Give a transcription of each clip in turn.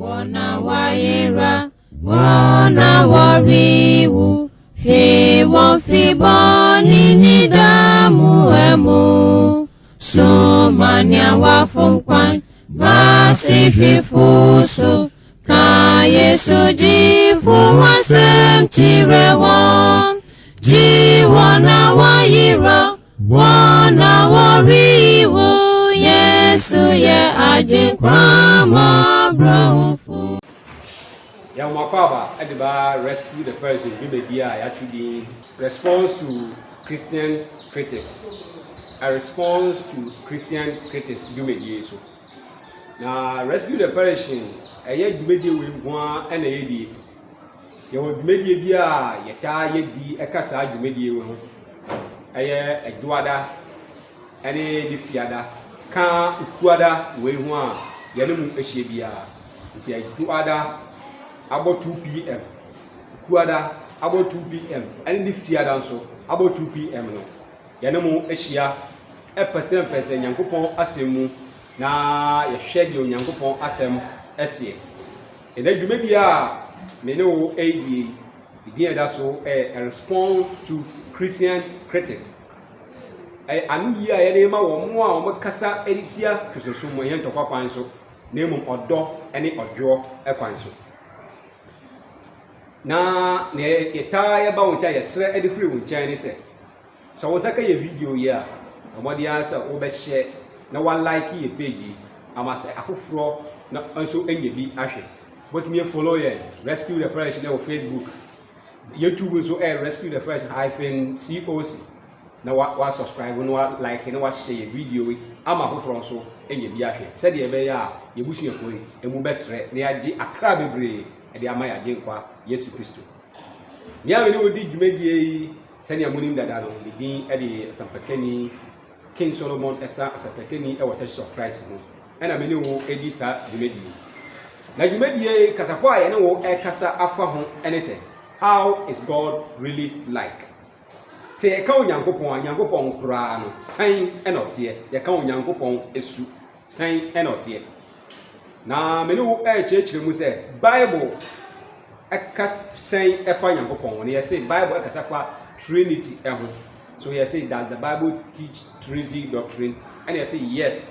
wana waira, wana wariwu, fi won fi boni ni damu emu. Sumanya wa funkwan, basi fi fusu, ka Yesu jifu wasem chirewa. Ji wana waira, wana wariwu, Yesu ye ajin kwa mabrofu. Ya Makwaba Ediba rescue the Persian Bimedia actually response to Christian critics. A response to Christian critics Bimedia so. Now rescue the Persian a year Bimedia with one and a yedi. You would media yeta yedi a casa Bimedia a year a duada any diffiada can uquada we one Yanum Eshibia. If you duada about 2 p.m. Kuada about 2 p.m. And the theater also about 2 p.m. no. Yanamo Asia a person Yankupon Asemu na ya schedule Yankupon Asem Essie. And then you may be a Meno AD, the that's so a response to Christian critics. I knew ya Elema or more Cassa Editia, Christosum, and to Papanso, name of dog any or draw a panso. Na ne yetaya ba woncha yesre edifri woncha ni se so wo saka ye video ya omodi ansa wo be share na wa like ye page amase afoforo na anso enye bi ahwe but me follow ye rescue the fresh na Facebook YouTube so rescue the fresh -coc na wa subscribe na wa like na wa share video ama afoforo so enye bi ahwe se de be ya ye busu ye koi emu betre na ya di akra bebre edi amaya genkwa Yesu Kristo. Nya we ni odi dwumadie sani amunim dada no din edi sampakani King Solomon esa sampakani e Church of Christ no. Ena me ni wo edi sa dwumadie. Na dwumadie kasakwa ye ne wo e kasa afa ho ene se how is God really like? Se e ka onyankopon kura no san enotie ye ka onyankopon esu san enotie. Na me ni wo e chechire mu se Bible ekas say efa Nyankopon no say Bible ekasafa Trinity eho so you say that the Bible teach Trinity doctrine and you say yes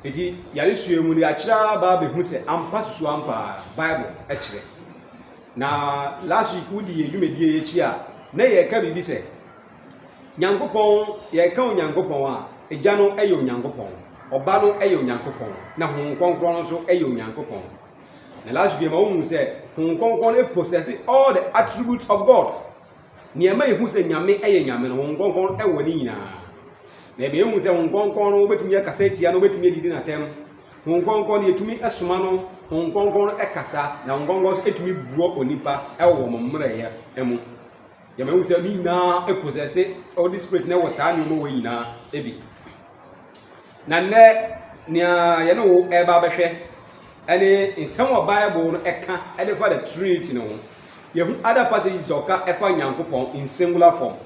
eti yale suemu ni akira ba be hu say ampa susu ampa Bible ekire na last week we di edwumedie echi a na ye ka bibi say Nyankopon ye ka Onyankopon a eja no eye Onyankopon oba no eye Onyankopon na hu konkron no so eye Onyankopon. The last game I say, who possess all the attributes of God. Near me who say Yame a Yaman, who gone a winina. Maybe you say, who gone over to me a cassette, and over to me didn't attempt. Who gone to me a sumano, who gone a cassa, now gone to me broke on Nipa, a woman, Murray, Emu. Yamu say, Nina, a possess it, all this spirit never sang no way na, Ebi. None near Yano, a barber. And in some Bible, eka and for the Trinity, no. You have other passages of efa Nyankopon in singular form.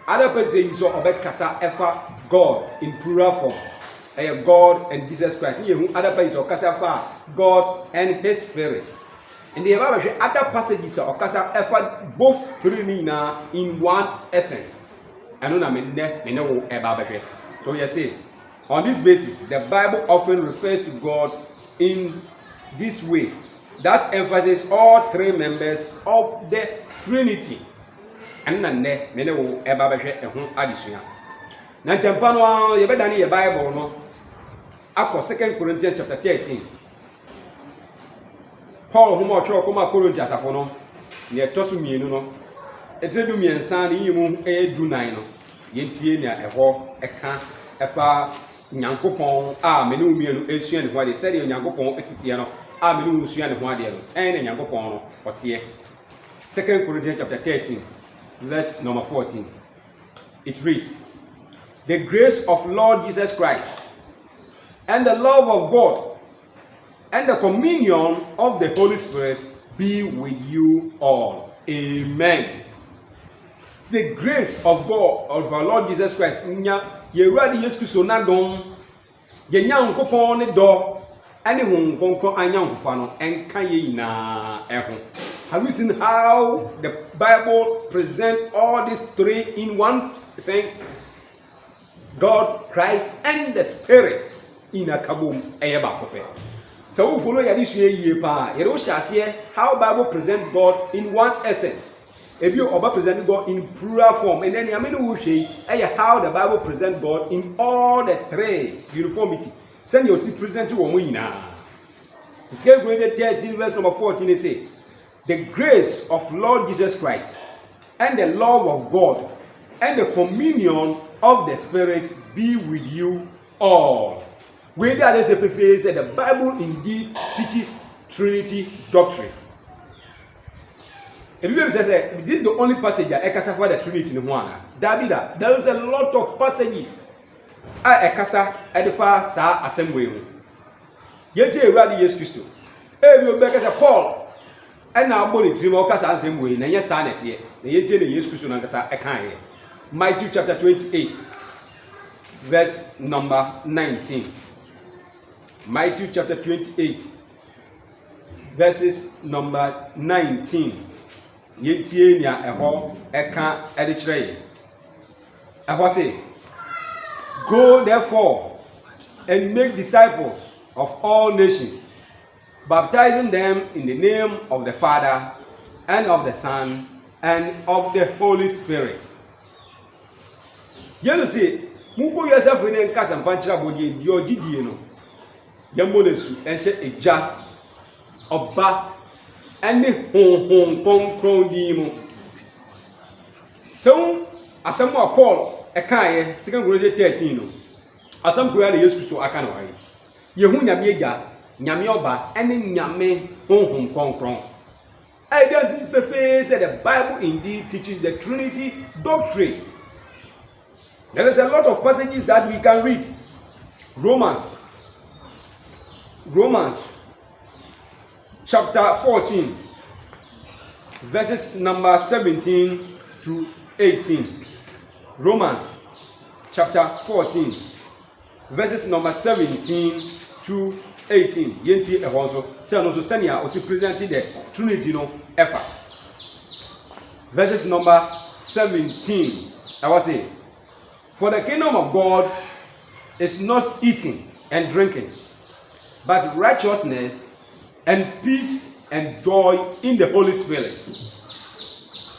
Other passages of kasa efa God in plural form. God and Jesus Christ. You have other passages of kasa God and His Spirit. And the other passages of kasa efa both three in one essence. I don't know. So you see, on this basis, the Bible often refers to God in this way that emphasizes all three members of the Trinity. And nane mene wo eba behwe ehun adisua. Na tempa no ye beda ne ye Bible no akọ 2 Corinthians chapter 13. Paul homo otwe okoma Corinthians afo no ne tosu mienu no etredu miensa ne yimu edu nan no yentie ne ehọ eka efa Nyankopon a me ne umienu esua ne ho ade se de Nyankopon esitie no a me ne usua ne ho ade no sen ne Nyankopon no otie. 2 Corinthians chapter 13 verse number 14. It reads, "The grace of Lord Jesus Christ and the love of God and the communion of the Holy Spirit be with you all." Amen. The grace of God, of our Lord Jesus Christ, nya yewrade Yesu Kristo na dom ye Nyankopon ne do any home concro and young fano and kayina echo. Have you seen how the Bible presents all these three in one sense? God, Christ, and the Spirit in a kaboom eyabakope. So we follow Yadishu Yepa. Yerosha say how Bible present God in one essence. If you over present God in plural form, and then Yaminu say how the Bible present God in all the three uniformity. Send your present to Omina. The scale graded 13 verse number 14 they say, the grace of Lord Jesus Christ and the love of God and the communion of the Spirit be with you all. Where that is a said the Bible indeed teaches Trinity doctrine. If you say this is the only passage that ekasa for the Trinity in one, Davida, there is a lot of passages. I ekasa edifa sa assembly. Yeti ewadi Yesu Kristo. Ebi obekasa Paul and now body dream or kasa assembly na yes sanet here. Na yeti na Yesu Kristo na kasa ekan here. Matthew chapter 28 verse number 19. Matthew chapter 28 verses number 19. Yentie nia eho eka edikyere. Eho say, go therefore and make disciples of all nations, baptizing them in the name of the Father and of the Son and of the Holy Spirit. You say, Mugo yourself in a cast and pancha body, your Gideon. Yamonesu and say a just oba any home crown demo. So, as some more Paul, a kind, 2 Corinthians 13. As some prayer they used to show a kind of way. Yehunya Miega, Nyamioba, any Nyame home crown. I don't preface that the Bible indeed teaches the Trinity doctrine. There is a lot of passages that we can read. Romans chapter 14 verses number 17 to 18. Romans chapter 14 verses number 17 to 18. Yenti ehonso say no so senia o presented the Trinity no efa. Verses number 17. I was saying, for the kingdom of God is not eating and drinking, but righteousness and peace and joy in the Holy Spirit.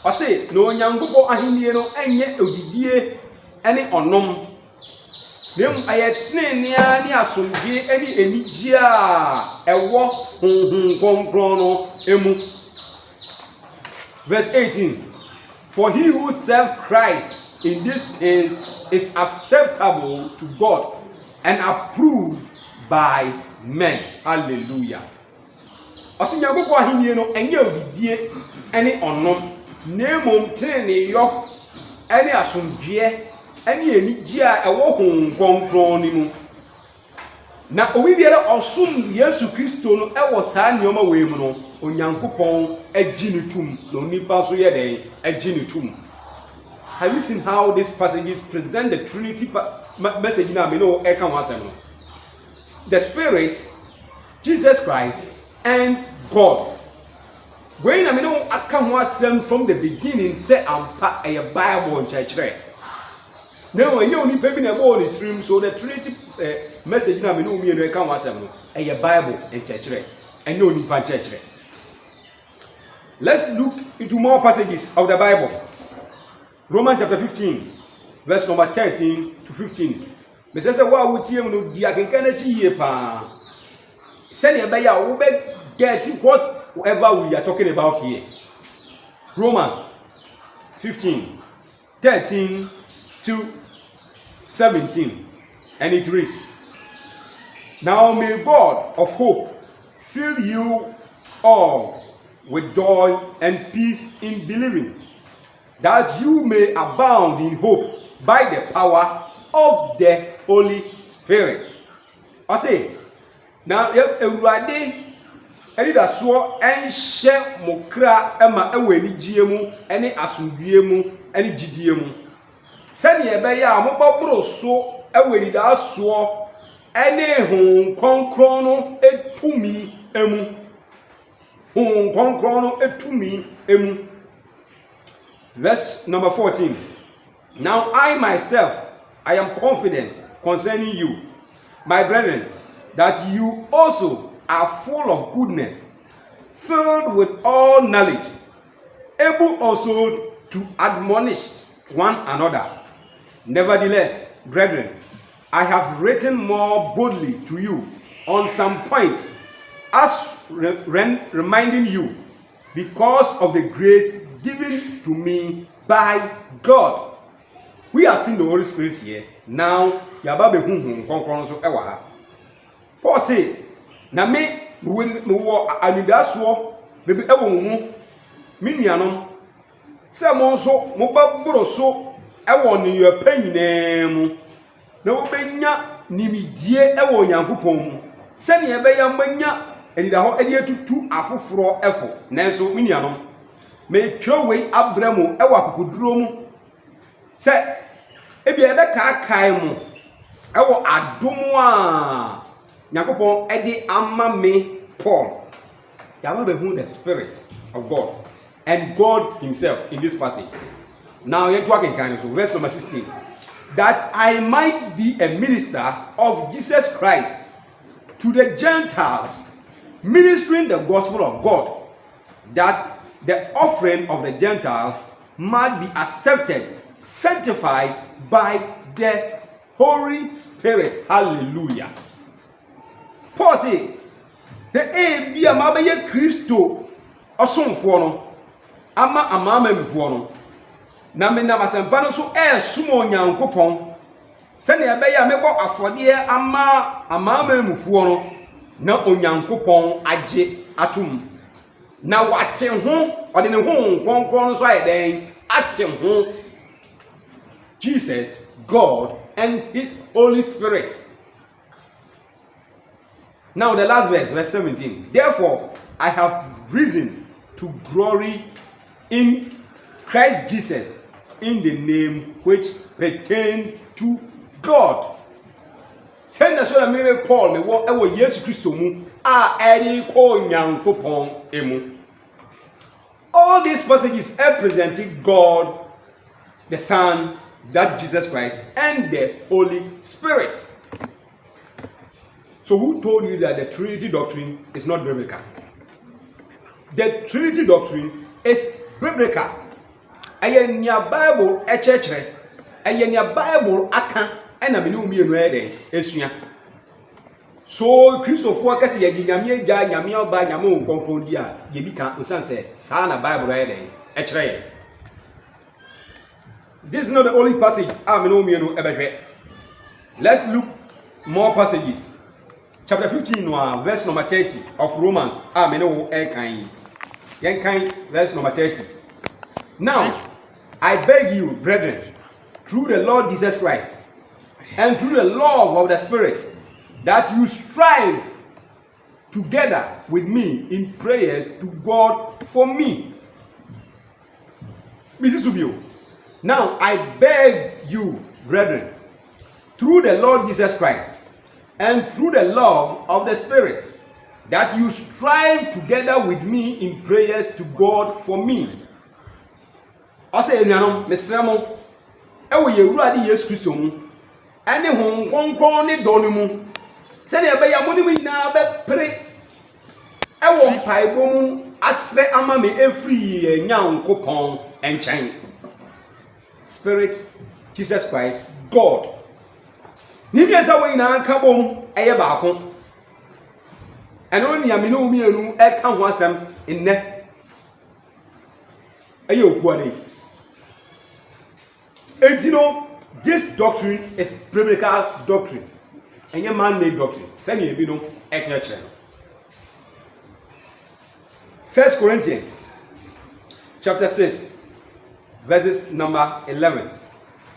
I say, no nyangupo ahinie no enye odidie ene onom. Nem ayetne nia ni asomdie ene enijia ewo konkron emu. Verse 18. For he who serves Christ in these things is acceptable to God and approved by men. Hallelujah. Osinyagogo ahinie no enye odidie ene onom nemom tene yo ene asomdie ene enigye a ewo honkonkron ni mu na owi biara osum Yesu Kristo no ewo saa nyoma we mu no onyankopon agi ne tum no nipa so ye den agi ne tum. Have you seen how these passages present the Trinity message na me no e kan wasem no? The Spirit, Jesus Christ, and God. When I mean, I come wasem from the beginning, say ampa a Bible in church. Now, when you only pay me a more in trim, so the Trinity message na me no me no kan wasem a Bible in church, and no nipa church. Let's look into more passages of the Bible. Romans chapter 15, verse number 13 to 15. Me say wa wutie mu no dia kenkana chi ye pa. Send e be ya wo be get whatever we are talking about here. Romans 15, 13 to 17. And it reads, now may God of hope fill you all with joy and peace in believing, that you may abound in hope by the power of the Holy Spirit. I say, now Ewurade eni da so enhye mokra ema eweni giemu eni asundwiemu eni gidiemu. Sani ebe ya mobabro so eweni da so ene hon konkron no etumi emu. Hon konkron no etumi emu. Verse number 14. Now I myself, I am confident concerning you, my brethren, that you also are full of goodness, filled with all knowledge, able also to admonish one another. Nevertheless, brethren, I have written more boldly to you on some points, as reminding you, because of the grace given to me by God. We have seen the Holy Spirit here. Now, Yababe Hum Konkron ewa ha. Paul say, na me wo anidaso bebe ewo mu me nuanom se mo nso mo baburo so ewo ne yepa nyina mu na wo benya nimidie ewo Nyankopɔn mu se ne ebe ya manya anida ho ade atutu afoforo efo nanso me nuanom me twewei abramo ewo akokoduro mu se ebi ebe kai mu ewo adom a Nyankopɔn edi ama me Paul. Yababe who the Spirit of God and God Himself in this passage. Now you're talking kind of so verse number 16. That I might be a minister of Jesus Christ to the Gentiles, ministering the gospel of God, that the offering of the Gentiles might be accepted, sanctified by the Holy Spirit. Hallelujah. Paul say, the be a mabaye Christo osomfo no ama amamamfo no na me na masempa no so sumo Nyankopɔn se ne ebe ya mebɔ afɔde ama amamamfo no na Onyankopɔn agye atom na wate ho ɔde ne ho nkonkron so ayeden ate ho Jesus, God and His Holy Spirit. Now the last verse, verse 17. Therefore, I have reason to glory in Christ Jesus, in the name which pertains to God. Send us on a Paul, me what ever Jesus Christ mu a eri ko Nyankopɔn emu. All these passages representing God, the Son, that Jesus Christ, and the Holy Spirit. So who told you that the Trinity doctrine is not biblical? The Trinity doctrine is biblical. Ayenya Bible echechere, ayenya Bible aka, ena me no mienu ede esua. So Christopher kase ye nyame ga nyame oba nyame nkonkon di a ye bi kan nsan se sa na Bible ede echere. This is not the only passage me no mienu ebehwe. Let's look more passages. Chapter 15, verse number 30 of Romans. Verse number 30. Now, I beg you, brethren, through the Lord Jesus Christ, and through the love of the Spirit, that you strive together with me in prayers to God for me. Mrs. Subio. Now, I beg you, brethren, through the Lord Jesus Christ, and through the love of the Spirit, that you strive together with me in prayers to God for me. I say, Mesremo, ewe Yewurade Yesu Kristo mu, ene hon konkon ne donu mu, se ne be ya mo ni na be pere, ewo mpaibo mu asre ama me efri Nyankopɔn enchen. Spirit, Jesus Christ, God. Nibiasa we na aka bom eye baako. Eno nia me no mienu e ka ho asem enne. Eye okuade. Etino, this doctrine is biblical doctrine. Enye man-made doctrine. Send ye bi no e ka kire. 1 Corinthians chapter 6 verses number 11.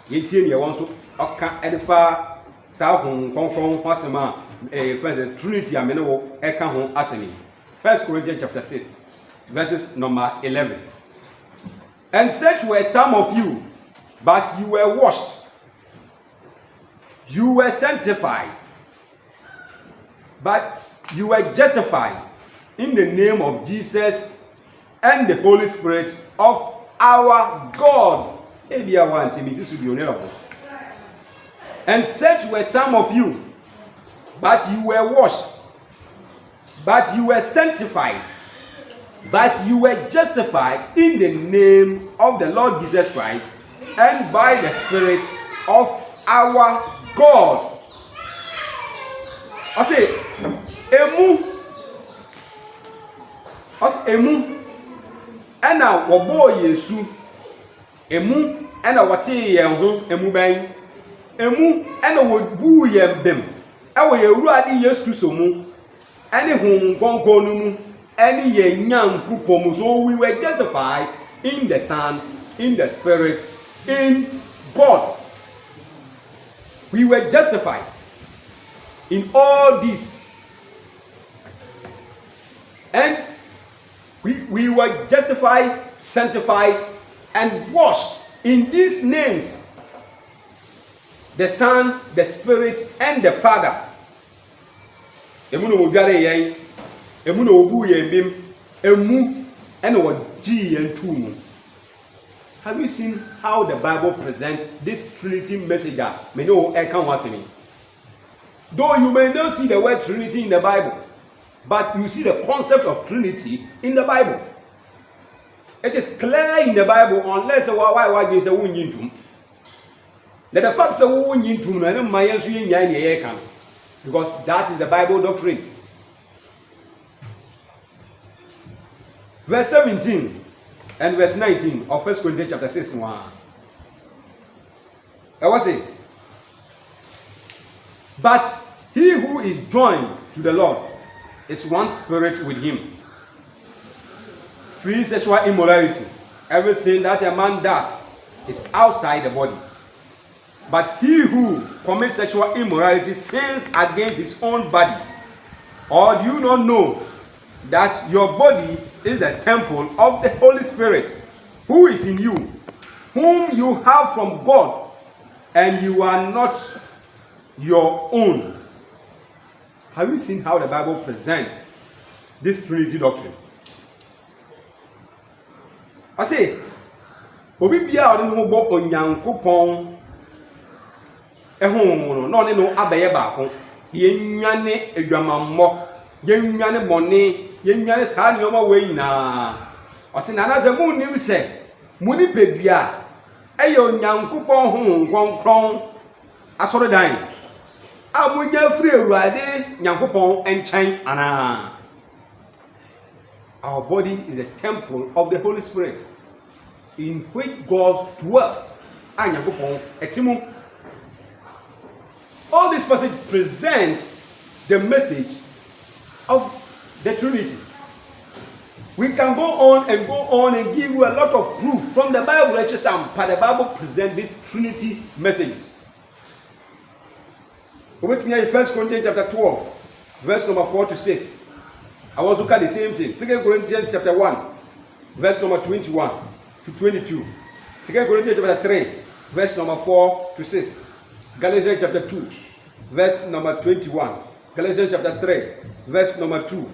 Yetie ne won so oka edifa sa hon konkon kwasema friends Trinity amene wo eka ho asemi. 1 Corinthians chapter 6 verses number 11. And such were some of you, but you were washed, you were sanctified, but you were justified in the name of Jesus and the Holy Spirit of our God. And such were some of you, but you were washed, but you were sanctified, but you were justified in the name of the Lord Jesus Christ and by the Spirit of our God. I say, emu, and now wabo Yesu, emu, and a wati yehu, emu bang, emu, and a would yem bim, and we already used to so any whom gongonumu, any ye young kupomu. So we were justified in the Son, in the Spirit, in God. We were justified in all this. And we were justified, sanctified, and washed in these names: the Son, the Spirit, and the Father. Emu no odware yen, emu no obu yen bim, emu and oji yen tu. Have you seen how the Bible presents this Trinity message? Me no e kan wasini. Though you may not see the word Trinity in the Bible, but you see the concept of Trinity in the Bible. It is clear in the Bible, unless why you say wunyintum. Let the fact say wunyintum na ma yesu yen ye kan, because that is the Bible doctrine. Verse 17 and verse 19 of 1 Corinthians chapter 6. I was saying, but he who is joined to the Lord is one spirit with him. Free sexual immorality, everything that a man does, is outside the body. But he who commits sexual immorality sins against his own body. Or do you not know that your body is the temple of the Holy Spirit, who is in you, whom you have from God, and you are not your own? Have you seen how the Bible presents this Trinity doctrine? I say, obi bia odi no bo onyankopon ehun no ne no abaye baako yenwane adwamammo yenwane bone yenwane saa ne oma we nyina o se na ze mu nim se muni pedua eye onyankopon hu nkronkron asoro dan amunya firi ewurade nyankopon enchan ana. Our body is a temple of the Holy Spirit, in which God dwells. All this passage presents the message of the Trinity. We can go on and give you a lot of proof from the Bible, but the Bible presents this Trinity message. With me in 1 Corinthians chapter 12, verse number 4 to 6. I want to look at the same thing. 2 Corinthians chapter 1, verse number 21 to 22. 2 Corinthians chapter 3, verse number 4 to 6. Galatians chapter 2, verse number 21. Galatians chapter 3, verse number 2.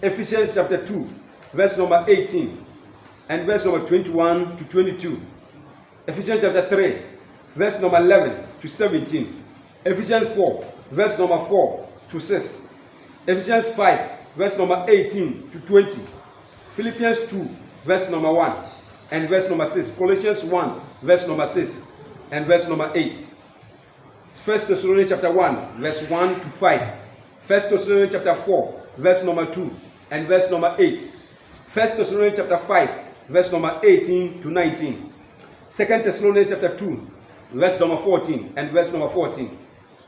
Ephesians chapter 2, verse number 18. And verse number 21 to 22. Ephesians chapter 3, verse number 11 to 17. Ephesians 4, verse number 4 to 6. Ephesians 5, verse number 18 to 20. Philippians 2, verse number 1 and verse number 6. Colossians 1, verse number 6 and verse number 8. 1 Thessalonians chapter 1, verse 1 to 5. 1 Thessalonians chapter 4, verse number 2 and verse number 8. 1 Thessalonians chapter 5, verse number 18 to 19. 2 Thessalonians chapter 2, verse number 14 and verse number 14.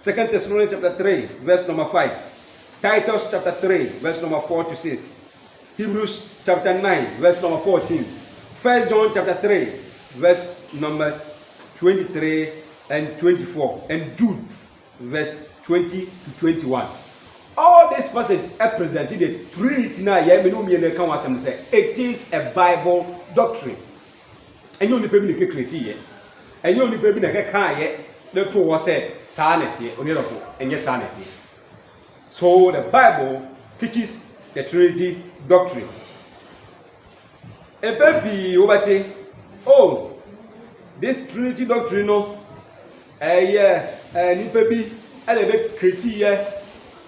2 Thessalonians chapter 3, verse number 5. Titus chapter 3, verse number 4 to 6. Hebrews chapter 9, verse number 14. 1 John chapter 3, verse number 23 and 24. And Jude, verse 20 to 21. All this passage represented the Trinity. It is a Bible doctrine. And you only pay me the critique. And you only pay me the kai. The two was said sanity, and yes, sanity. So the Bible teaches the Trinity doctrine. A baby over oh, this Trinity doctrine, no, ni baby, elevate critique,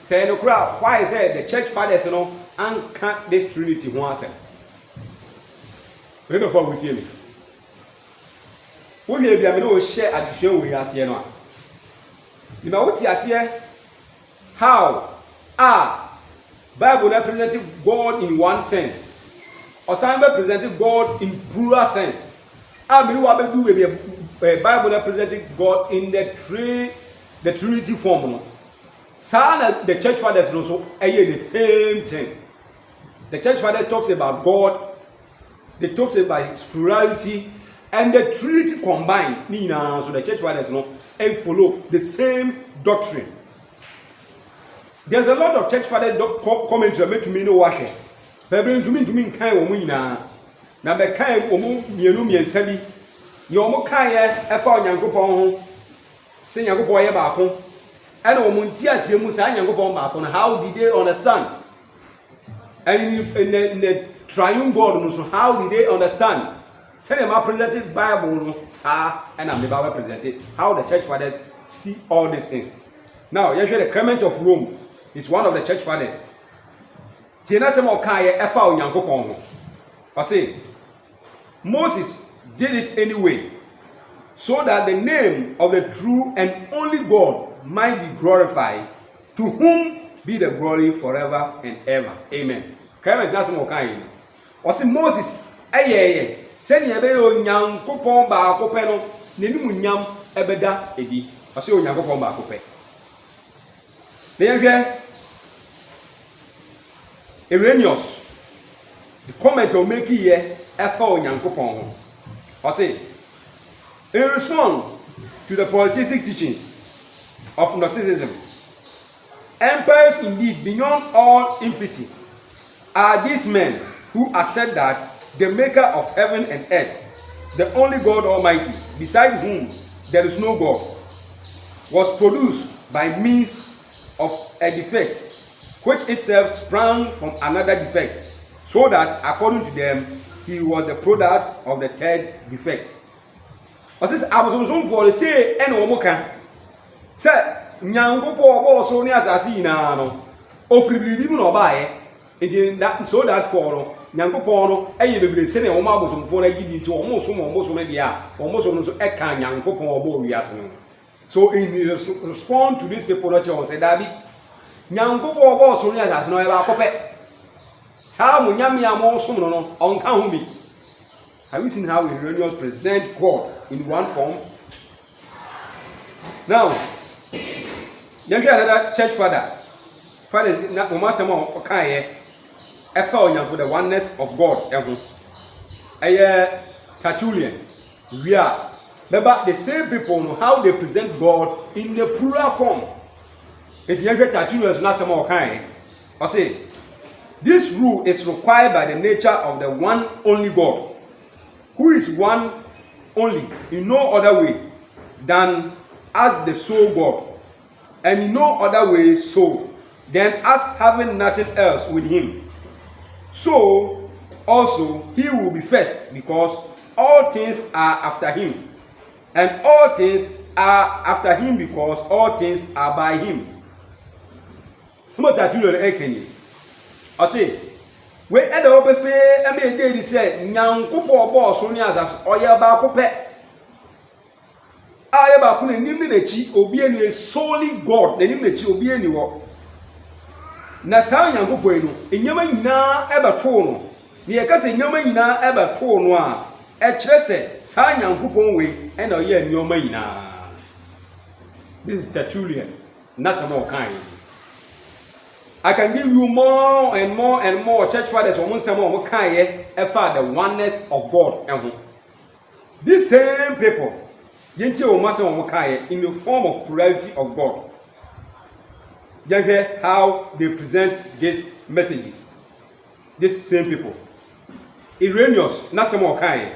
say no crowd. Why is it the church fathers, and can't this Trinity once? We don't follow with you. We may be able to share addition with us here now. You know what you are how Bible represented God in one sense, or some represented God in plural sense. I mean, what we do with Bible represented God in the Trinity form. Some the church fathers also the same thing. The church fathers talks about God. They talks about plurality and the Trinity combined. So the church fathers and follow the same doctrine. There's a lot of church fathers commentary make to me no wash. But to me kind of na be kind mienu miensa bi. Ye omo kan ye e fa Onyankopon ho. Se Nyankopon ye ba ko. E na omo nti asie mu sa Nyankopon ba ko. How did they understand? And in the triune God, so how did they understand? Say them presented Bible, sir, and I'm the Bible presented. How the church fathers see all these things. Now, the Clement of Rome is one of the church fathers. I say, Moses did it anyway, so that the name of the true and only God might be glorified, to whom be the glory forever and ever. Amen. Clement just more kind. I say Moses, send ye be Onyankopon ba ko pe no, nenimu nyam ebeda edi. I say Onyankopon ba ko pe. Then Irenaeus, the comment will make here efa Onyankopon. I say, in response to the polytheistic teachings of Gnosticism, empires indeed beyond all impiety are these men who assert that the maker of heaven and earth, the only God Almighty, beside whom there is no God, was produced by means of a defect, which itself sprang from another defect, so that, according to them, he was the product of the third defect. But this I was for the say and Omoka. Say, Nyango for so near Assassinano, of Ribbon or by it, so that for Nyangopono, a be sending almost for a giving to almost media, almost Eka Nyangopo or Boyasno. So, in response to this people, said David, Nyangopo was so near as no ever copy. Some Yamia more soon on Kahumi. Have you seen how Irenaeus present God in one form? Now, you get another church father. Father, not Omasamo Okaye, for the oneness of God. A Tertullian. We are. But the same people know how they present God in the plural form. If you get Tertullian is not some Okaye. I say, this rule is required by the nature of the one only God, who is one only in no other way than as the sole God, and in no other way so than as having nothing else with him. So also he will be first, because all things are after him, and all things are after him because all things are by him. Smart that you I say, we had open fair and made daily say, Nyankupo boss only as Oya Bacope. I about putting Niminachi obeying solely God, the Niminachi obeying you. Nasa Yankupueno, in Yamina ever tono, near Cassin Yamina ever tono, a tresse, San Yankupon way, and a year in your maina. This is Tertullian, not some more kind. I can give you more and more and more church fathers from some more kind the oneness of God. These same people, in the form of plurality of God. You hear how they present these messages. These same people. Irenaeus, not some more kind.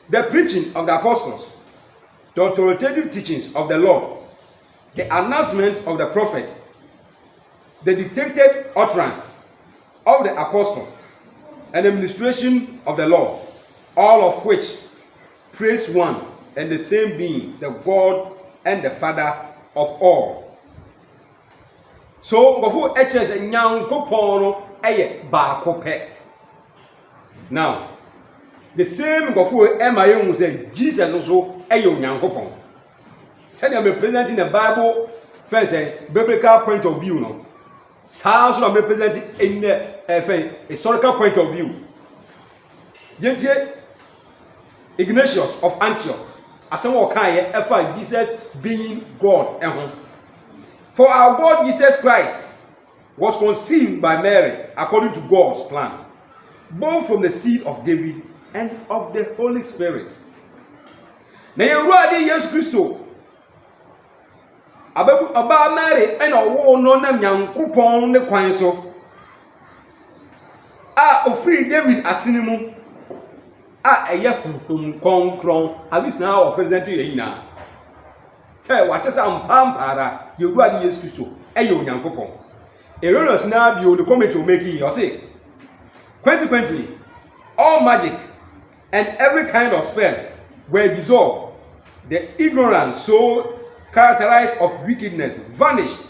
The preaching of the apostles, the authoritative teachings of the Lord, the announcement of the prophet, the dictated utterance of the apostle and the ministration of the law, all of which praise one and the same being, the God and the Father of all. So, before HS and Nyankopon eye baako pɛ. Now, the same before Emma say Jesus also eye Nyankopon. Said I'm representing the Bible first biblical point of view, no. How should I represent it in the historical point of view? Ignatius of Antioch, as someone can find Jesus being God. For our God Jesus Christ was conceived by Mary according to God's plan, born from the seed of David and of the Holy Spirit. Now you ready, yes, Christo. About Mary and a war no name young coupon the coin so. Free David asinimu. A yakun kron. At least now or present to you now. Say, watch us and pampara, you go at the Yesu, and you young coupon. Erroneous now you the comment to make it or say. Consequently, all magic and every kind of spell were dissolved. The ignorance so characterized of wickedness vanished,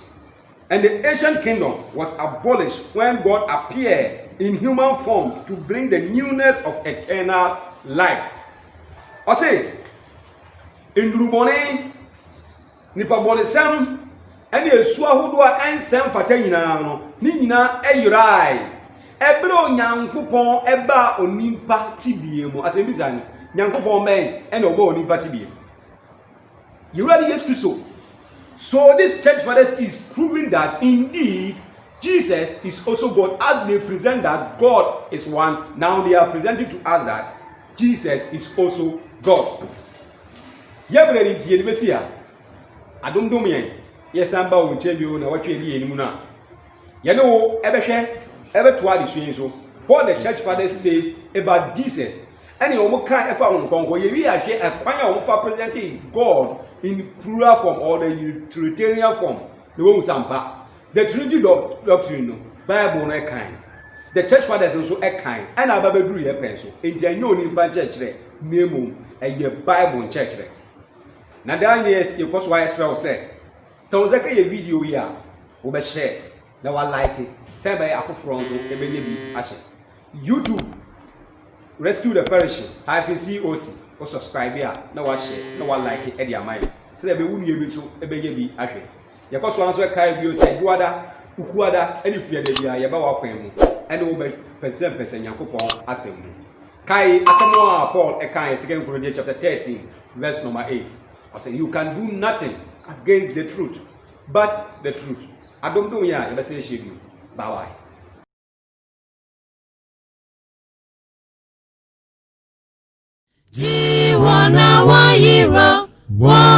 and the ancient kingdom was abolished when God appeared in human form to bring the newness of eternal life. I say, in Drubone, Nipabonesam, and the Swahudua and Sam Fatayina, Nina Ayurai, Ebro Yankupon, Eba Onimpa Tibiemo, as a bizarre Yankupon man, and Obo Onimpa Tibiemo. You ready? Yes, so this church fathers is proving that indeed Jesus is also God. As they present that God is one, now they are presenting to us that Jesus is also God. Yebredi ti yebesia. Adom dom yen. Yes amba wo nchebio na watwe di enimu na. Ye no ebehwe ebetoa de suyin so. What the church fathers says about Jesus. And you can ever on Congo, you are acquire for presenting God in plural form or the Trinitarian form. The one Sampa. The Trinity doctrine, Bible no kind. The church fathers also a kind. And I Bible do a pencil. It's a no in church, name a Bible church. Now, that is because why I said. So, it's like a video here, over share. Now, I like it. Send by Apple Fronzo, a baby, actually. YouTube. Rescue the perishing. COC or subscribe here. No one share. No one like it. Eddie Amai. So that we wouldn't be able to a baby. Okay. Your cost one so carry say Duada, Ukuada, any fear they are about and over percent Yankopon assembly. Kai Asamoah Paul Ekai, 2 Corinthians chapter 13, verse number 8. I say you can do nothing against the truth, but the truth. I don't know ya, let's say you. Bye bye. Jiwana wa yira wa